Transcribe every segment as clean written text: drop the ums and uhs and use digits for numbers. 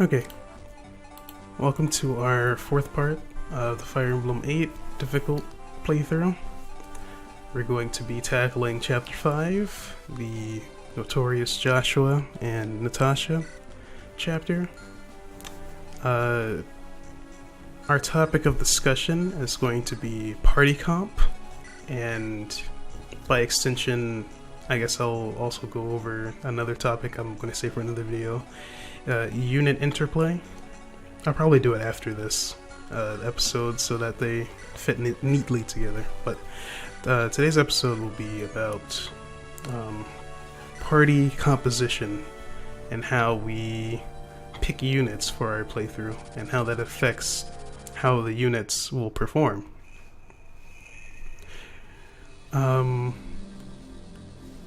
Okay, welcome to our fourth part of the Fire Emblem 8 difficult playthrough. We're going to be tackling Chapter 5, the notorious Joshua and Natasha chapter. Our topic of discussion is going to be party comp, and by extension, I guess I'll also go over another topic I'm going to say for another video. Unit interplay. I'll probably do it after this episode so that they fit neatly together. But today's episode will be about party composition and how we pick units for our playthrough and how that affects how the units will perform.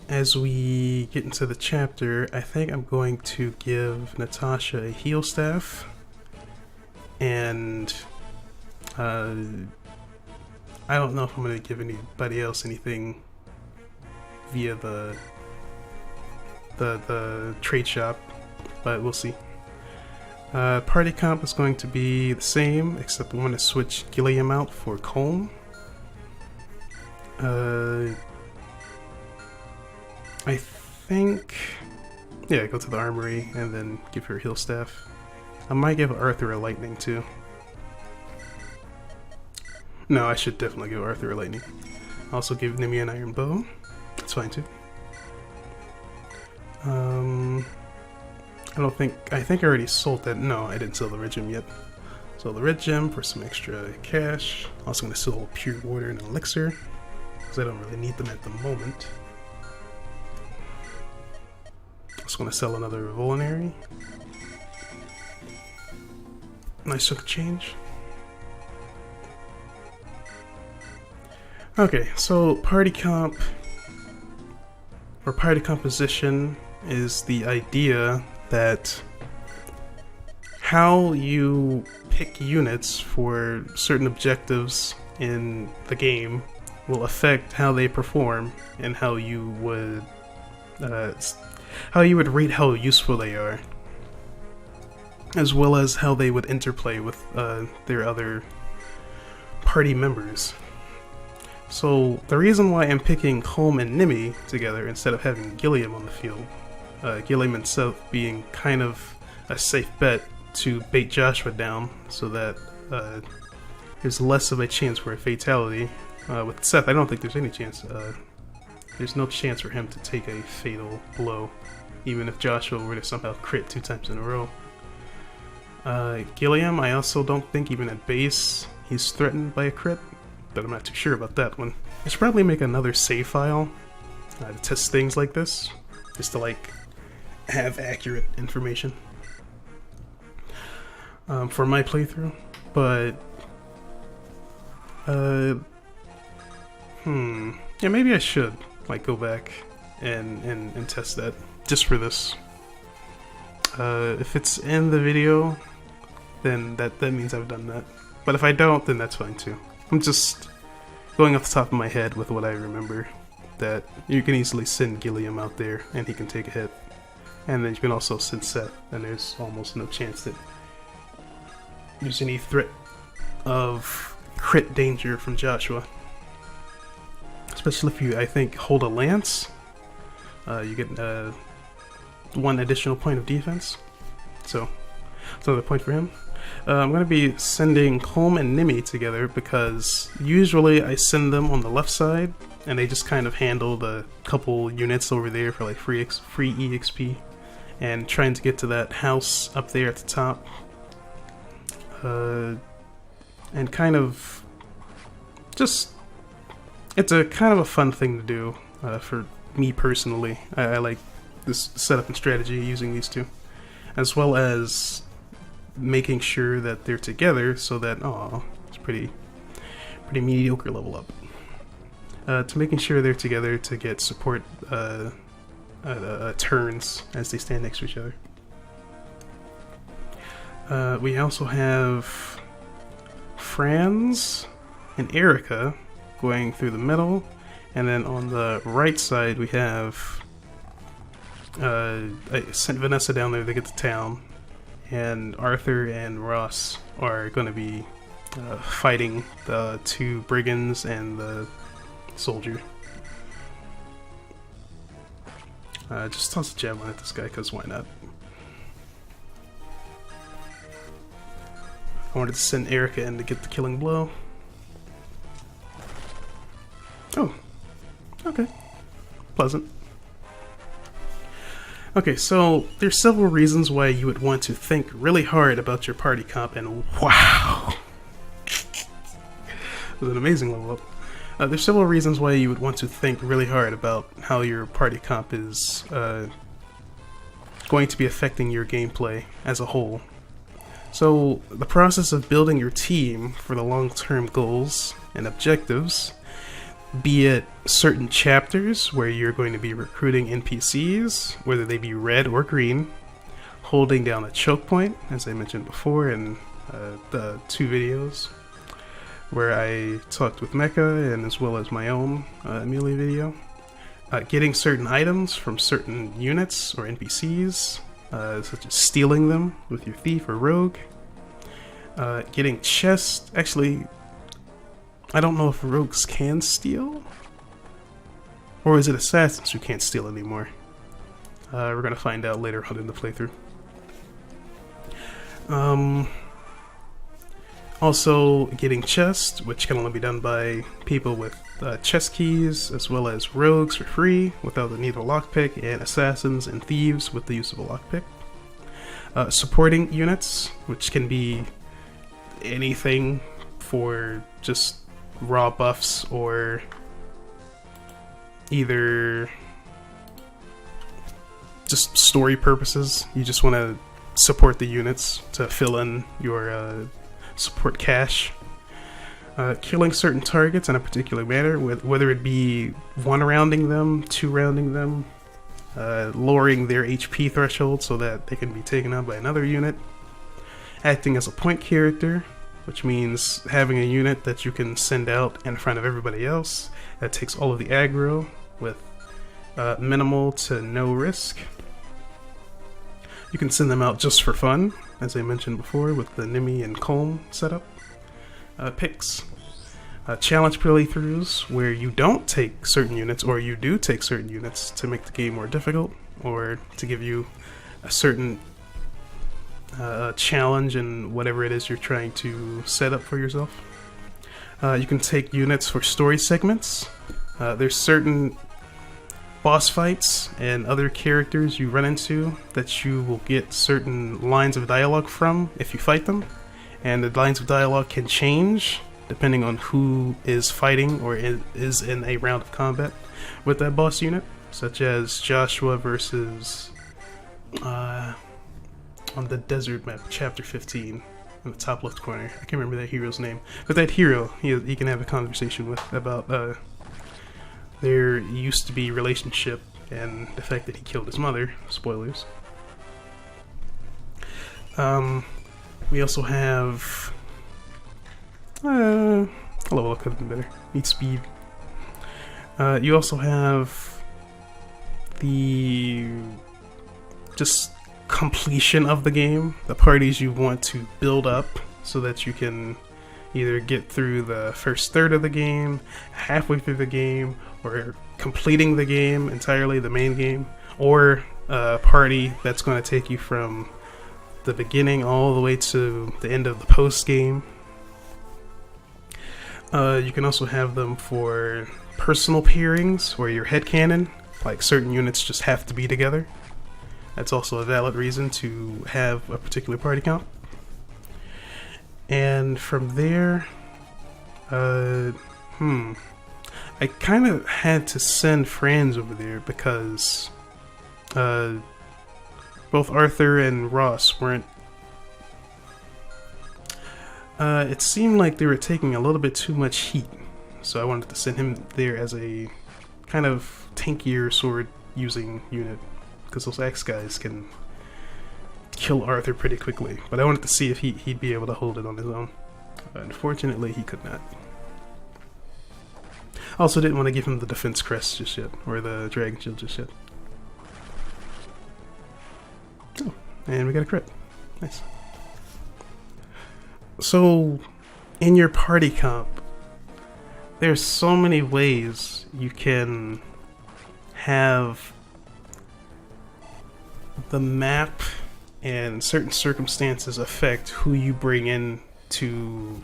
As we get into the chapter, I think I'm going to give Natasha a heal staff, and I don't know if I'm going to give anybody else anything via the trade shop, but we'll see. Party comp is going to be the same, except I'm going to switch Gilliam out for Colm. I think, yeah, go to the armory and then give her a heal staff. I might give Arthur a lightning too. No, I should definitely give Arthur a lightning. Also give Nimi an iron bow. That's fine too. I think I already sold that. No, I didn't sell the red gem yet. So the red gem for some extra cash. Also gonna sell pure water and elixir, because I don't really need them at the moment. Just gonna sell another vulnerary. Nice chunk of change. Okay, so party comp or party composition is the idea that how you pick units for certain objectives in the game will affect how they perform and how you would rate how useful they are, as well as how they would interplay with their other party members. So the reason why I'm picking Colm and Nimi together instead of having Gilliam on the field, Gilliam himself being kind of a safe bet to bait Joshua down so that there's less of a chance for a fatality. With Seth, I don't think there's any chance. There's no chance for him to take a fatal blow, even if Joshua were to somehow crit 2 times in a row. Gilliam, I also don't think even at base he's threatened by a crit, but I'm not too sure about that one. I should probably make another save file to test things like this, just to like have accurate information for my playthrough. But yeah, maybe I should like go back and test that just for this. If it's in the video, then that means I've done that. But if I don't, then that's fine too. I'm just going off the top of my head with what I remember, that you can easily send Gilliam out there and he can take a hit. And then you can also send Seth, and there's almost no chance that there's any threat of crit danger from Joshua. Especially if you, I think, hold a lance, you get 1 additional point of defense. So, that's another point for him. I'm going to be sending Colm and Nimi together because usually I send them on the left side and they just kind of handle the couple units over there for like free EXP and trying to get to that house up there at the top. And kind of just, it's a kind of a fun thing to do for me personally. I like this setup and strategy using these two, as well as making sure that they're together so that, it's pretty mediocre level up. To making sure they're together to get support turns as they stand next to each other. We also have Franz and Erica going through the middle, and then on the right side we have I sent Vanessa down there to get to town, and Arthur and Ross are going to be fighting the two brigands and the soldier. Just toss a javelin at this guy, because why not? I wanted to send Erica in to get the killing blow. Oh, okay. Pleasant. Okay, so there's several reasons why you would want to think really hard about your party comp, and wow! It was an amazing level up. There's several reasons why you would want to think really hard about how your party comp is going to be affecting your gameplay as a whole. So, the process of building your team for the long-term goals and objectives, be it certain chapters where you're going to be recruiting NPCs, whether they be red or green, holding down a choke point, as I mentioned before in the 2 videos, where I talked with Mecha and as well as my own Amelia video, getting certain items from certain units or NPCs, such as stealing them with your thief or rogue, getting chests. Actually, I don't know if rogues can steal, or is it assassins who can't steal anymore? We're gonna find out later on in the playthrough. Also, getting chests, which can only be done by people with chest keys, as well as rogues for free without the need of a lockpick, and assassins and thieves with the use of a lockpick. Supporting units, which can be anything for just raw buffs or either just story purposes. You just want to support the units to fill in your support cache. Killing certain targets in a particular manner, whether it be 1-rounding them, 2-rounding them, lowering their HP threshold so that they can be taken out by another unit. Acting as a point character, which means having a unit that you can send out in front of everybody else that takes all of the aggro with minimal to no risk. You can send them out just for fun, as I mentioned before, with the Nimi and Colm setup. Picks. Challenge playthroughs where you don't take certain units, or you do take certain units to make the game more difficult, or to give you a certain challenge in whatever it is you're trying to set up for yourself. You can take units for story segments. There's certain boss fights and other characters you run into that you will get certain lines of dialogue from if you fight them, and the lines of dialogue can change depending on who is fighting or is in a round of combat with that boss unit, such as Joshua versus on the desert map, chapter 15, in the top left corner. I can't remember that hero's name, but that hero he can have a conversation with about their used to be relationship and the fact that he killed his mother. Spoilers. We also have a level up could have been better. Need speed. You also have the just completion of the game, the parties you want to build up so that you can either get through the first third of the game, halfway through the game, or completing the game entirely, the main game, or a party that's going to take you from the beginning all the way to the end of the post game. You can also have them for personal pairings where your headcanon, like certain units just have to be together. That's also a valid reason to have a particular party count. And from there, I kind of had to send friends over there because both Arthur and Ross weren't. It seemed like they were taking a little bit too much heat, so I wanted to send him there as a kind of tankier sword using unit, because those axe guys can kill Arthur pretty quickly. But I wanted to see if he'd be able to hold it on his own. Unfortunately, he could not. Also didn't want to give him the defense crest just yet, or the dragon shield just yet. Oh, and we got a crit. Nice. So, in your party comp, there's so many ways you can have the map and certain circumstances affect who you bring in to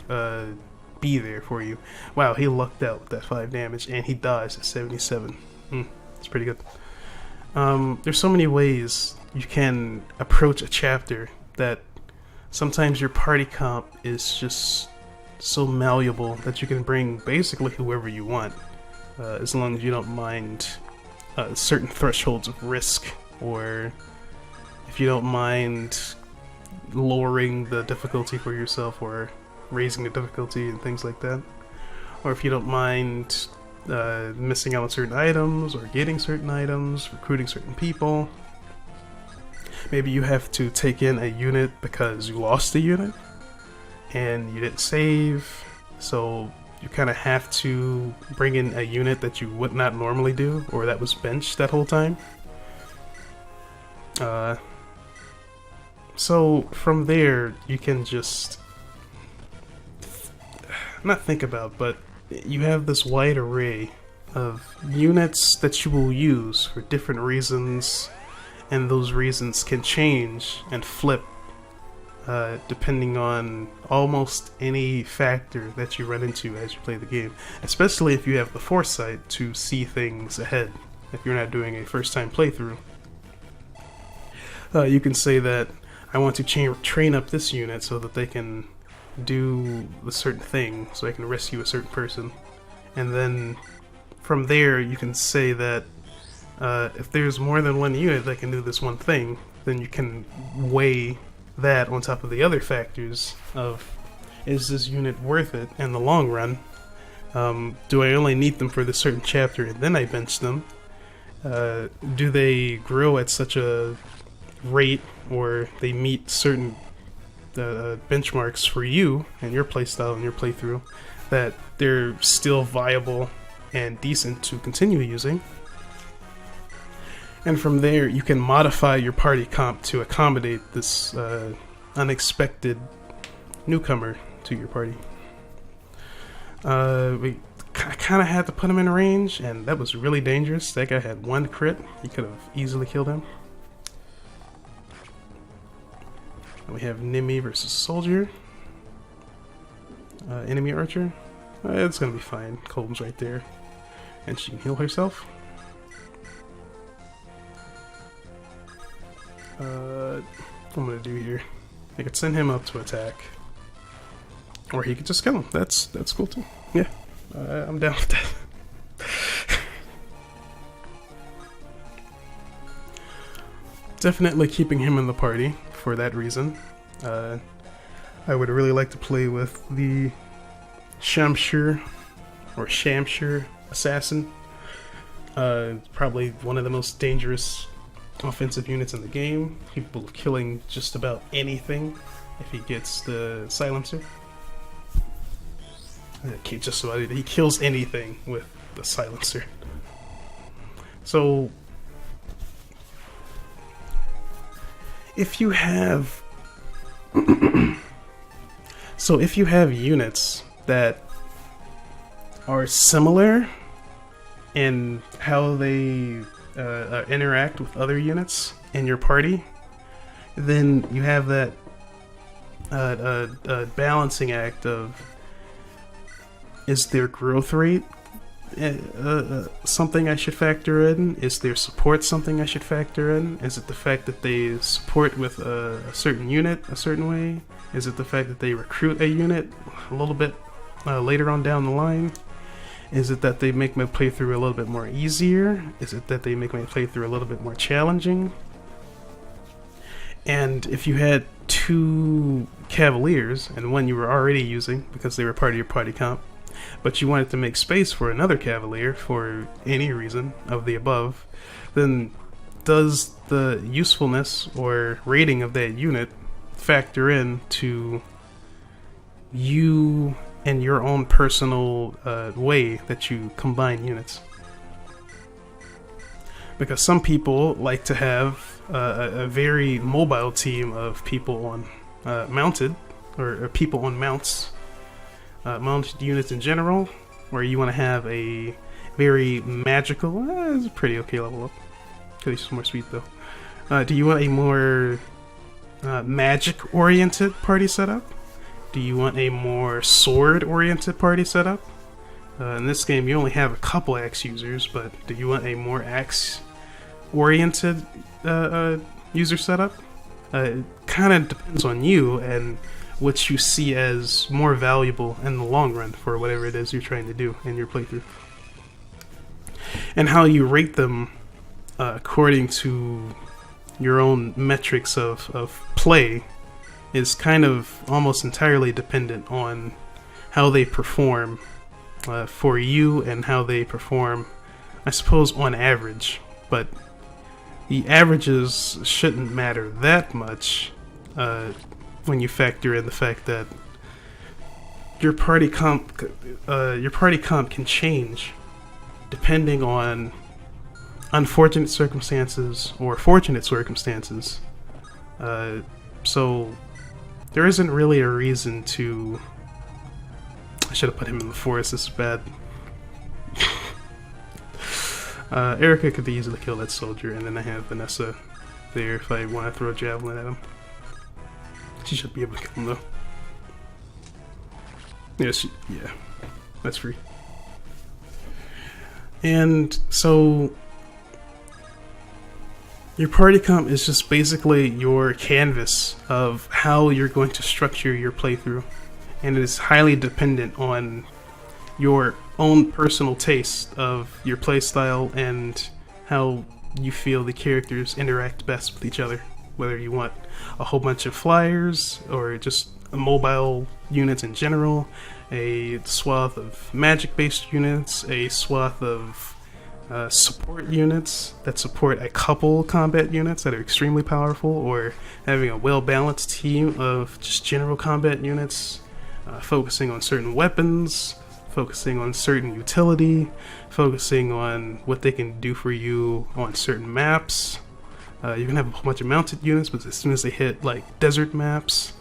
be there for you. Wow, he lucked out with that 5 damage, and he dodged at 77. That's pretty good. There's so many ways you can approach a chapter that sometimes your party comp is just so malleable that you can bring basically whoever you want, as long as you don't mind certain thresholds of risk, or if you don't mind lowering the difficulty for yourself or raising the difficulty and things like that, or if you don't mind missing out on certain items or getting certain items, recruiting certain people. Maybe you have to take in a unit because you lost a unit and you didn't save, so you kind of have to bring in a unit that you would not normally do, or that was benched that whole time. So from there, you can just not think about, but you have this wide array of units that you will use for different reasons, and those reasons can change and flip depending on almost any factor that you run into as you play the game, especially if you have the foresight to see things ahead. If you're not doing a first-time playthrough, you can say that I want to train up this unit so that they can do a certain thing, so I can rescue a certain person, and then from there you can say that if there's more than one unit that can do this one thing, then you can weigh that on top of the other factors of, is this unit worth it in the long run? Do I only need them for this certain chapter and then I bench them? Do they grow at such a rate, or they meet certain benchmarks for you and your playstyle and your playthrough, that they're still viable and decent to continue using? And from there, you can modify your party comp to accommodate this unexpected newcomer to your party. I kind of had to put him in range, and that was really dangerous. That guy had 1 crit. He could have easily killed him. And we have Nimi versus Soldier. Enemy Archer. It's going to be fine. Colm's right there. And she can heal herself. What I'm gonna do here, I could send him up to attack, or he could just kill him. That's cool too. Yeah, I'm down with that. Definitely keeping him in the party for that reason. I would really like to play with the Shamshir assassin. Probably one of the most dangerous offensive units in the game, capable of killing just about anything if he gets the silencer. Just about anything. He kills anything with the silencer. So if you have units that are similar in how they interact with other units in your party, then you have that balancing act of, is their growth rate something I should factor in? Is their support something I should factor in? Is it the fact that they support with a certain unit a certain way? Is it the fact that they recruit a unit a little bit later on down the line? Is it that they make my playthrough a little bit more easier? Is it that they make my playthrough a little bit more challenging? And if you had 2 Cavaliers, and one you were already using because they were part of your party comp, but you wanted to make space for another Cavalier for any reason of the above, then does the usefulness or rating of that unit factor in to you and your own personal way that you combine units? Because some people like to have a very mobile team of people on mounted, or people on mounts, mounted units in general, where you want to have a very magical, it's a pretty okay level up. Could use some more speed though. Do you want a more magic-oriented party setup? Do you want a more sword-oriented party setup? In this game, you only have a couple axe users, but do you want a more axe-oriented user setup? It kind of depends on you and what you see as more valuable in the long run for whatever it is you're trying to do in your playthrough. And how you rate them according to your own metrics of play is kind of almost entirely dependent on how they perform for you and how they perform, I suppose, on average. But the averages shouldn't matter that much when you factor in the fact that your party comp can change depending on unfortunate circumstances or fortunate circumstances. So there isn't really a reason to... I should have put him in the forest, this is bad. Erica could be easily kill that soldier, and then I have Vanessa there if I want to throw a javelin at him. She should be able to kill him though. Yeah, that's free. And so your party comp is just basically your canvas of how you're going to structure your playthrough, and it is highly dependent on your own personal taste of your playstyle and how you feel the characters interact best with each other. Whether you want a whole bunch of flyers or just mobile units in general, a swath of magic-based units, a swath of support units that support a couple combat units that are extremely powerful, or having a well-balanced team of just general combat units, focusing on certain weapons, focusing on certain utility, focusing on what they can do for you on certain maps. You can have a whole bunch of mounted units, but as soon as they hit like desert maps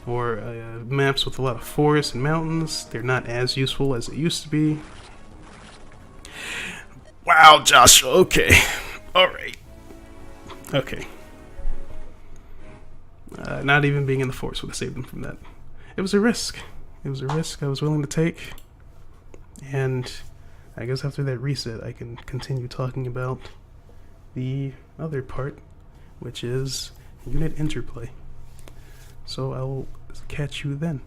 or maps with a lot of forests and mountains, they're not as useful as they used to be. Wow, Joshua, okay. Alright. Okay. Not even being in the forest would have saved them from that. It was a risk. It was a risk I was willing to take. And I guess after that reset, I can continue talking about the other part, which is unit interplay. So I'll catch you then.